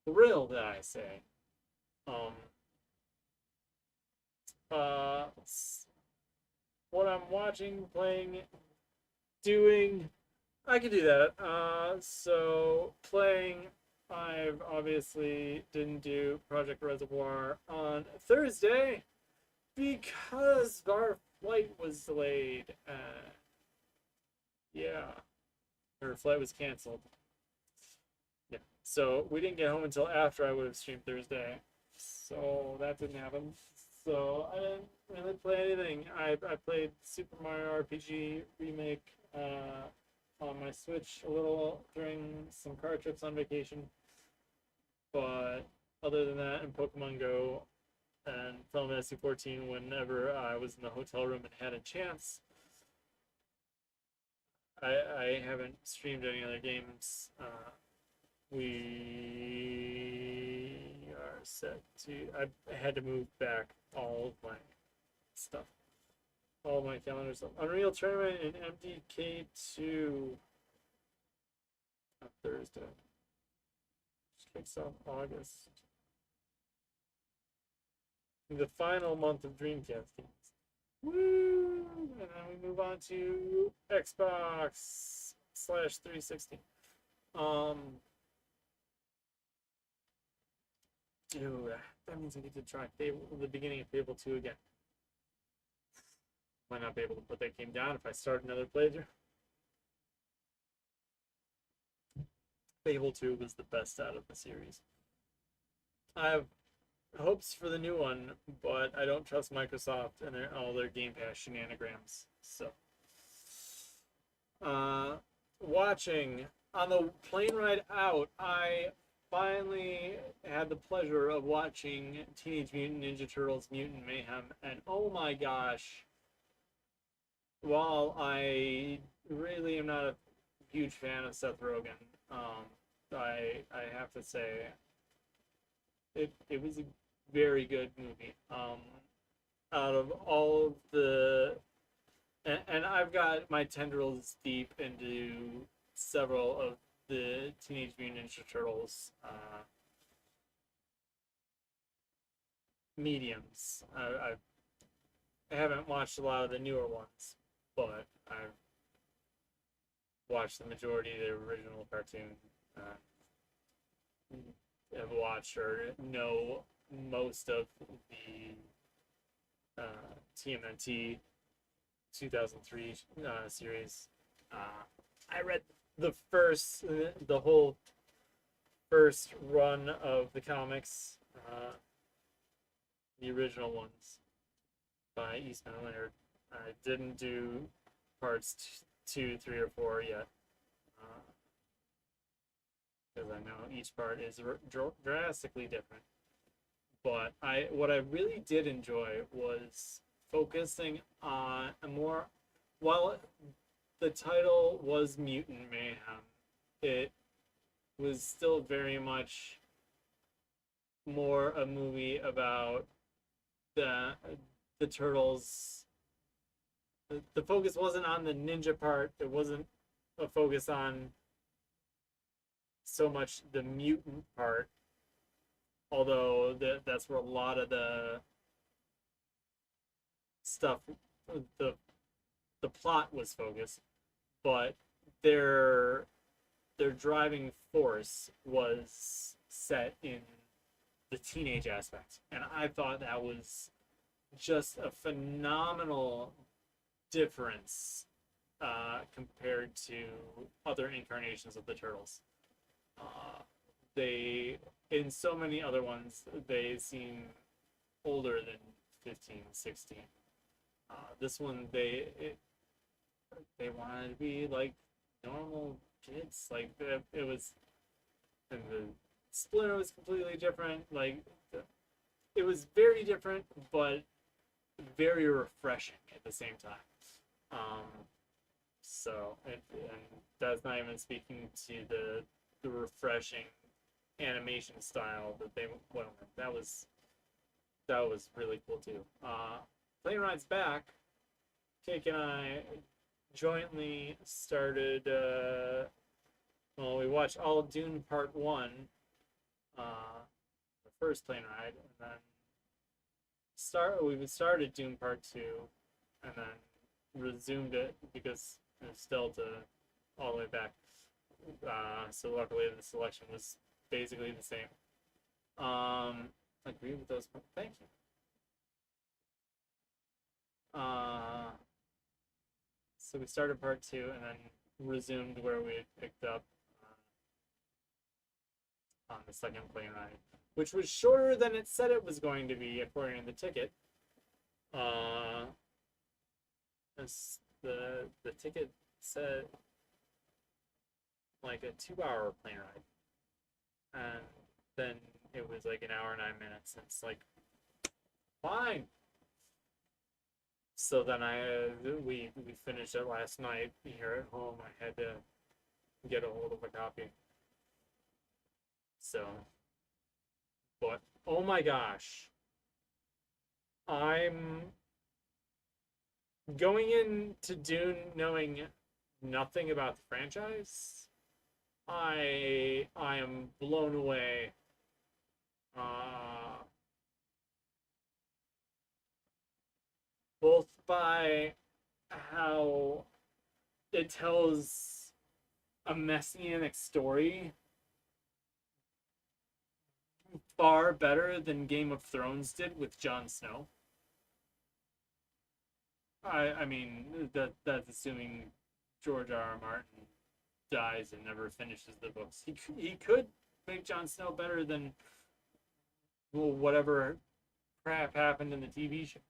Thrilled, I say. Um, uh, what I'm watching, playing, doing, I could do that. So playing, I've obviously didn't do Project Reservoir on Thursday because our flight was delayed. Yeah, her flight was canceled. Yeah, so we didn't get home until after I would have streamed Thursday. So that didn't happen. So I didn't really play anything. I played Super Mario RPG Remake on my Switch a little during some car trips on vacation. But other than that, and Pokemon Go and Final Fantasy 14 whenever I was in the hotel room and had a chance. I haven't streamed any other games. We are set to. I had to move back all of my stuff, all of my calendar stuff. Unreal Tournament and MDK2 on Thursday. Which kicks off August. The final month of Dreamcast games. Woo! And then we move on to Xbox slash 360. Dude, that means I get to try the beginning of Fable 2 again. Might not be able to put that game down if I start another playthrough. Fable 2 was the best out of the series. I have hopes for the new one, but I don't trust Microsoft and all their Game Pass shenanigans. So, watching on the plane ride out, I finally had the pleasure of watching Teenage Mutant Ninja Turtles Mutant Mayhem, and oh my gosh, while I really am not a huge fan of Seth Rogen, I have to say it was a very good movie. Out of all of the and I've got my tendrils deep into several of the Teenage Mutant Ninja Turtles mediums. I haven't watched a lot of the newer ones, but I've watched the majority of the original cartoon. Have watched or know most of the TMNT 2003 series. I read the whole first run of the comics, the original ones by Eastman and Leonard. I didn't do parts 2, 3, or 4 yet, because I know each part is drastically different. But what I really did enjoy was focusing on a more, while the title was Mutant Mayhem, it was still very much more a movie about the turtles. The focus wasn't on the ninja part. It wasn't a focus on so much the mutant part, although that's where a lot of the stuff, the the plot was focused, but their their driving force was set in the teenage aspect, and I thought that was just a phenomenal difference compared to other incarnations of the turtles. They, in so many other ones, they seem older than 15, 16. This one, they wanted to be like normal kids. Like it was, and the Splinter was completely different. Like it was very different, but very refreshing at the same time. And that's not even speaking to the refreshing animation style that they went with. That was really cool too. Plane Ride's back. Cake and I jointly started. Well, we watched all of Dune Part 1 first plane ride, and then we started Doom Part Two, and then resumed it because it was still to all the way back. So luckily the selection was basically the same. Agree with those. Thank you. So we started Part Two and then resumed where we had picked up on the second plane ride, which was shorter than it said it was going to be according to the ticket. Uh, the ticket said like a 2 hour plane ride, and then it was like an hour and 9 minutes. And it's like fine. So then we finished it last night here at home. I had to get a hold of a copy. So, but oh my gosh, I'm going into Dune knowing nothing about the franchise. I am blown away. Uh, Both by how it tells a messianic story far better than Game of Thrones did with Jon Snow. I mean that's assuming George R. R. Martin dies and never finishes the books. He could make Jon Snow better than, well, whatever crap happened in the TV show.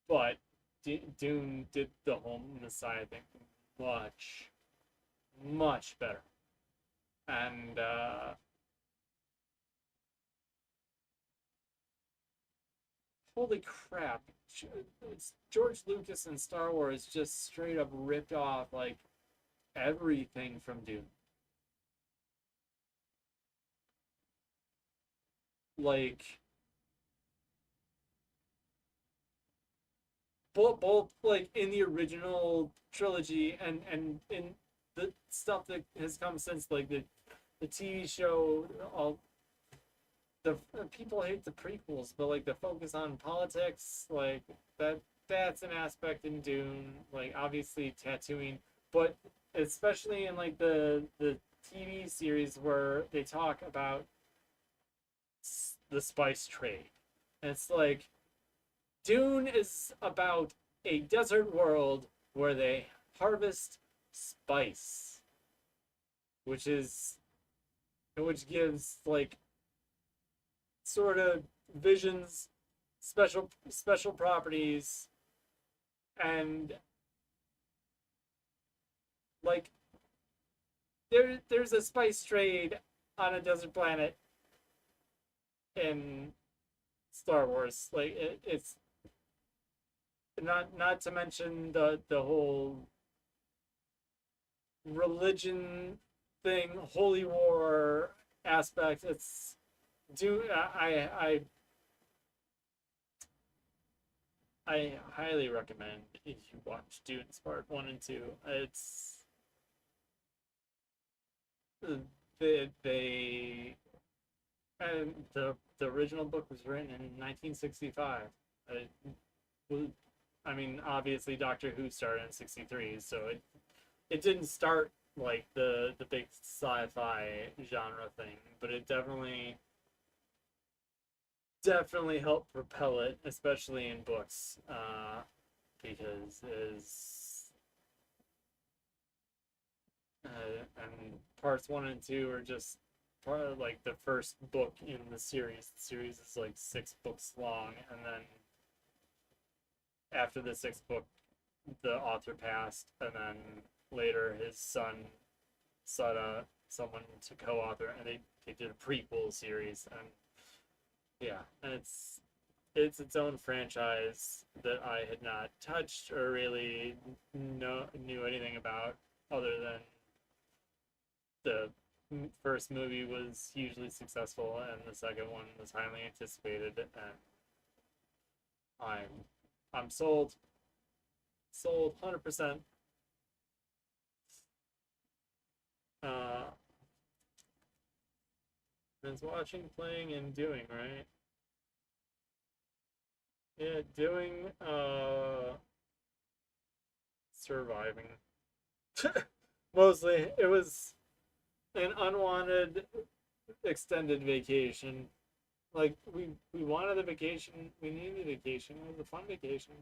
But Dune did the whole Messiah thing much, much better. And holy crap, George Lucas and Star Wars just straight up ripped off like everything from Dune. Like both like in the original trilogy and in the stuff that has come since, like the TV show. All the people hate the prequels, but like the focus on politics, like that's an aspect in Dune. Like obviously tattooing, but especially in like the TV series where they talk about the spice trade. And it's like Dune is about a desert world where they harvest spice, which is which gives like sort of visions, special properties, and like there's a spice trade on a desert planet in Star Wars. Like it's not to mention the whole religion thing, holy war aspect. It's do I highly recommend if you watch Dune's Part 1 and 2. It's they and the original book was written in 1965. I mean, obviously Doctor Who started in '63, so it didn't start like the big sci-fi genre thing, but it definitely helped propel it, especially in books, because is and parts 1 and 2 are just part of like the first book in the series. The series is like 6 books long, and then after the 6th book, the author passed, and then later his son sought someone to co-author, and they did a prequel series, and yeah, and it's own franchise that I had not touched or really knew anything about, other than the first movie was hugely successful and the second one was highly anticipated, and I'm I'm sold 100%. Uh, It's watching, playing, and doing, right? Yeah, doing, surviving. Mostly, it was an unwanted extended vacation. Like we wanted a vacation, we needed a vacation. It was a fun vacation.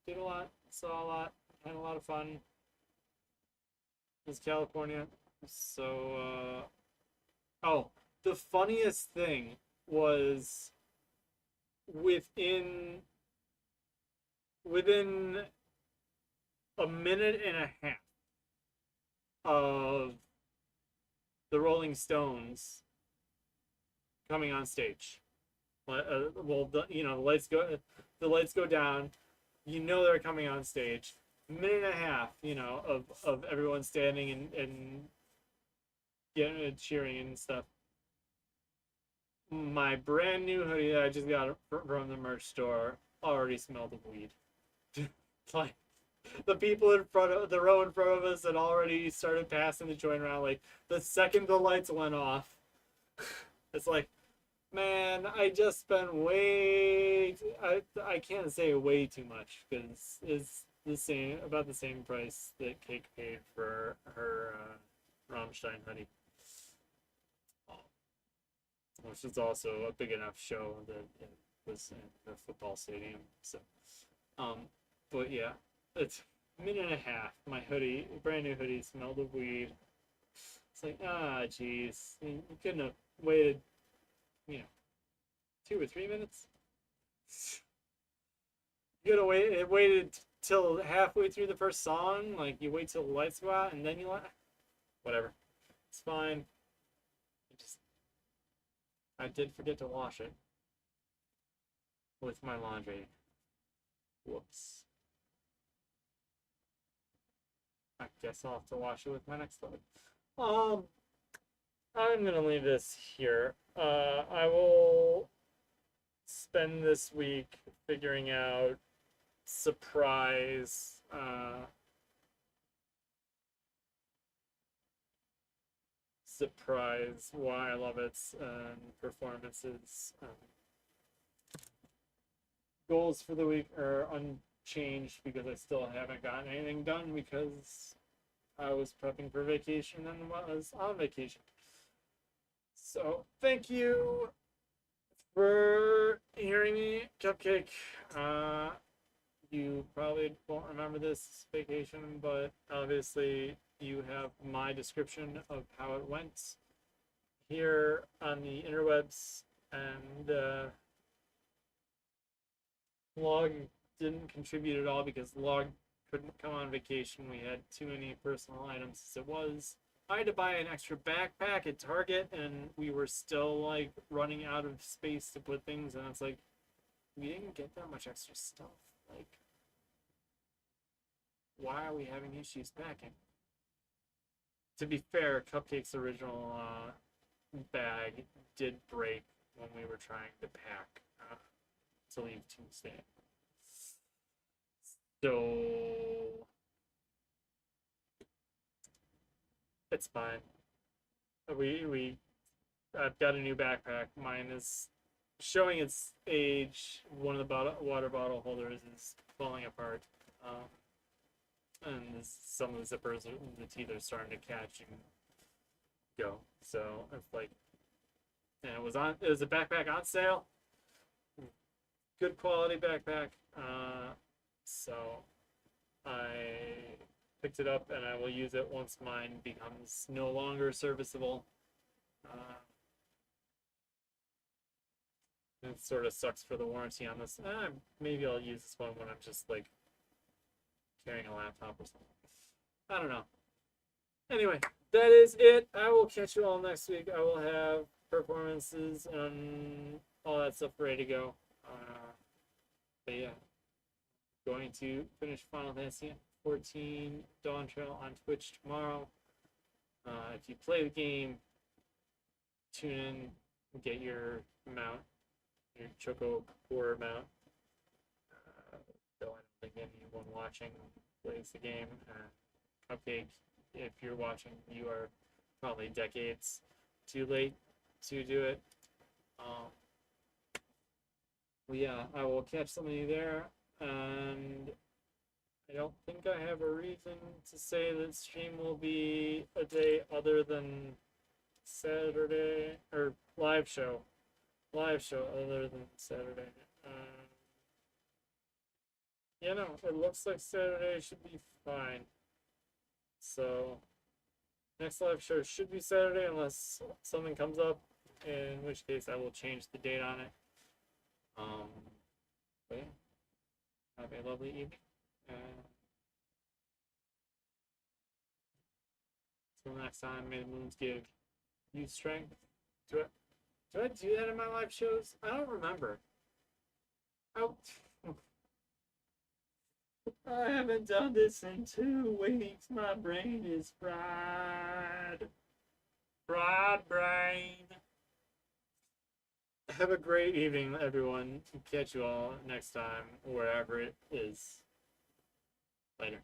Did a lot, saw a lot, had a lot of fun. It was California, so oh, the funniest thing was within within a minute and a half of the Rolling Stones coming on stage. Well, the lights go down. You know they're coming on stage. A minute and a half, of everyone standing and getting cheering and stuff. My brand new hoodie that I just got from the merch store already smelled of weed. Like the people in front of the row in front of us had already started passing the joint around. Like the second the lights went off, it's like, man, I just spent I can't say way too much because it's about the same price that Cake paid for her Rammstein hoodie, which is also a big enough show that it was in the football stadium. So, um, but yeah, it's a minute and a half. My hoodie, brand new hoodie, smelled of weed. It's like, geez, you couldn't have waited, you know, 2 or 3 minutes. You gotta wait. It waited till halfway through the first song. Like you wait till the lights go out and then you whatever. It's fine. I did forget to wash it with my laundry. Whoops. I guess I'll have to wash it with my next load. I'm gonna leave this here. I will spend this week figuring out surprise surprise why I love its performances. Goals for the week are unchanged because I still haven't gotten anything done because I was prepping for vacation and was on vacation. So thank you for hearing me, Cupcake. You probably won't remember this vacation, but obviously you have my description of how it went here on the interwebs, and Log didn't contribute at all because Log couldn't come on vacation. We had too many personal items as it was. I had to buy an extra backpack at Target, and we were still like running out of space to put things, and it's like we didn't get that much extra stuff. Like, why are we having issues packing? To be fair, Cupcake's original bag did break when we were trying to pack to leave Tuesday. So it's fine. I've got a new backpack. Mine is showing its age. One of the water bottle holders is falling apart. And some of the zippers, the teeth are starting to catch and go. So it's like, and it was a backpack on sale. Good quality backpack. So I picked it up and I will use it once mine becomes no longer serviceable. It sort of sucks for the warranty on this. Maybe I'll use this one when I'm just like carrying a laptop or something. I don't know. Anyway, that is it. I will catch you all next week. I will have performances and all that stuff ready to go. But yeah, going to finish Final Fantasy 14 Dawn Trail on Twitch tomorrow. If you play the game, tune in and get your mount, your Choco Core mount. Though I don't think anyone watching plays the game. Cupcake, if you're watching, you are probably decades too late to do it. Um, well, yeah, I will catch some of you there, and I don't think I have a reason to say that stream will be a day other than Saturday, or live show other than Saturday. Yeah, no, it looks like Saturday should be fine. So next live show should be Saturday unless something comes up, in which case I will change the date on it. But yeah, have a lovely evening. Until next time, may the moons give you strength. Do I do that in my live shows? I don't remember. Oh, I haven't done this in 2 weeks. My brain is fried. Fried brain. Have a great evening, everyone. Catch you all next time, wherever it is. Later.